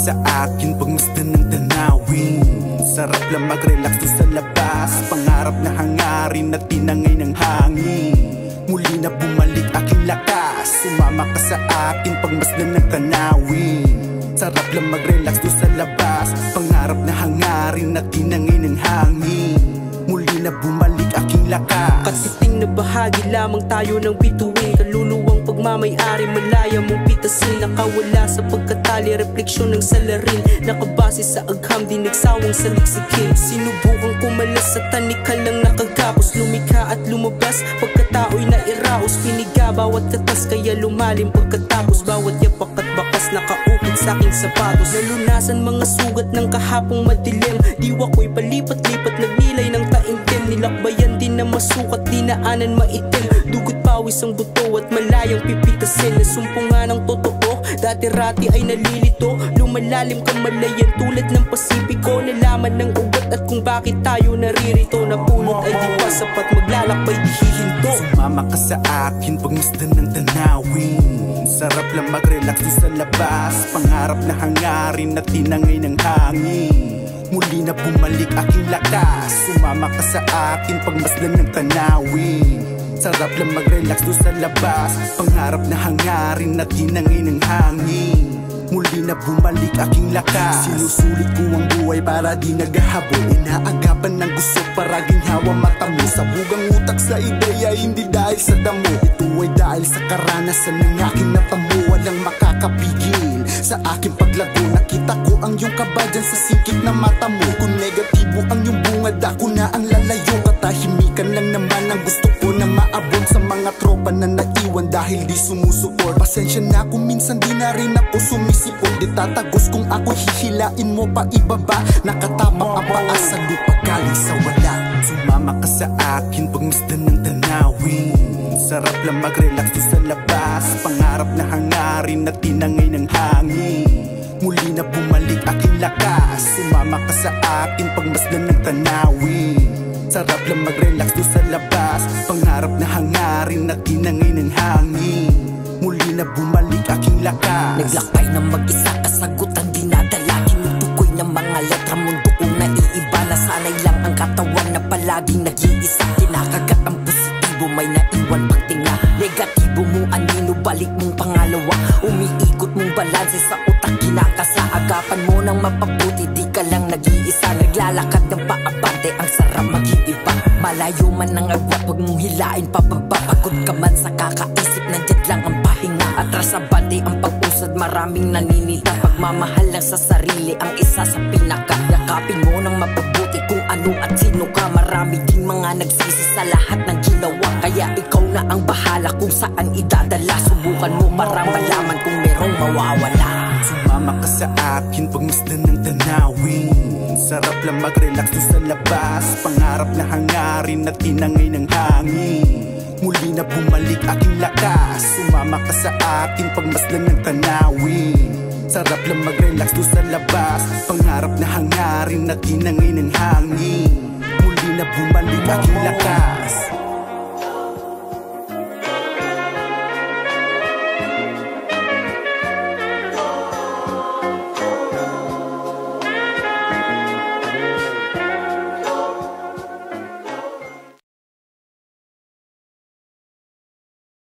sa akin pagmasdan ng tanawin. Sarap lang mag-relax doon sa labas, pangarap na hangarin at tinangay ng hangin. Muli na bumalik aking lakas, sumama ka sa akin pagmasdan ng tanawin. Sarap lang mag-relax doon sa labas, pangarap na hangarin at tinangay ng hangin. Muli na bumalik aking lakas. Katiting na bahagi lamang tayo ng bituin, kaluluwang pagmamay-ari malaya mong pitasin. Nakawala sa pagkatali, refleksyon ng salarin, nakabase sa agham, di nagsawang saliksikin. Sinubukang kumalas sa tanikal lang nakagapos, lumikha at lumabas pagkatao'y nairaos. Piniga bawat katas kaya lumalim pagkatapos, bawat yapak at bakas nakaukit sa aking sapatos. Nalunasan mga sugat ng kahapong madilim, diwa ko'y palipat-lipat nagnilay ng taimtim. Nilakbayan din na masukat, dinaanan maitim, dugot pawis ang buto at malayang pipitasin. Nasumpungan ng totoo, dati-rati ay nalilito, lumalalim kamalayan tulad ng Pasipiko. Nalaman ng ugat at kung bakit tayo naririto, napulot ay di pa sapat, maglalakbay di hihinto. Sumama ka sa akin pagmasdan ng tanawin. Sarap lang mag-relax doon sa labas, pangarap na hangarin at tinangay ng hangin. Muli na bumalik aking lakas, sumama ka sa akin pagmasdan ng tanawin. Sarap lang mag-relax doon sa labas, pangarap na hangarin at tinangay ng hangin. Muli na bumalik aking lakas, sinusulit ko ang buhay para di naghahabol. Inaagapan ng gusto para ginhawa mata mo, sa bugang utak sa ideya hindi dahil sa damo. Ito ay dahil sa karanasan ng aking natamo, walang makakapigil sa aking paglago. Nakita ko ang iyong kaba dyan sa singkit na mata mo. Kung negatibo ang iyong bungad, ako na ang lalayo. Katahimikan lang naman ang gusto ko na maabot sa mga tropa na naiwan dahil di sumusuport. Pasensya na kung minsan di na rin ako sumisipot, di tatagos kung ako'y hihilain mo pa ibaba. Nakatapak ang paa sa lupa galing sa wala. Sumama ka sa akin pagmasdan ng tanawin. Sarap lang mag-relax doon sa labas, pangarap na hangarin at tinangay ng hangin. Muli na bumalik aking lakas, sumama ka sa akin pagmasdan ng tanawin. Sarap lang mag-relax doon sa labas, pangarap na hangarin at tinangay ng hangin. Muli na bumalik aking lakas. Naglakbay ng mag-isa, kasagutan dinadala. Tinutukoy ng mga letra, mundo kong naiiba. Nasanay lang ang katawan na palaging nag-iisa. Kinakagat ang positibo, may naiwan pagtinga. Negatibo mo anino, balik mong pangalawa. Umiikot mong balanse sa utak, kinakasaagapan mo ng mapabuti. Di ka lang nag-iisa, naglalakad ng paabante, ang sarap mag-iiba. Malayo man ang agwat, huwag mong hilain pababa. Pagod ka man sa kakaisip, nandiyan lang ang pahinga. Atras sa bante ang pag-usad, maraming naninita. Pagmamahal lang sa sarili ang isa sa pinaka. Yakapin mo ng mapabuti kung ano at sino ka. Marami ding mga nagsisi sa lahat ng ginawa, kaya ikaw na ang bahala kung saan idadala. Subukan mo para malaman kung merong mawawala. Sumama ka sa akin pagmasdan ng tanawin. Sarap lang mag-relax doon sa labas, pangarap na hangarin at tinangay ng hangin. Muli na bumalik aking lakas, sumama ka sa akin pagmasdan ng tanawin. Sarap lang mag-relax doon sa labas, pangarap na hangarin at tinangay ng hangin. Muli na bumalik aking lakas.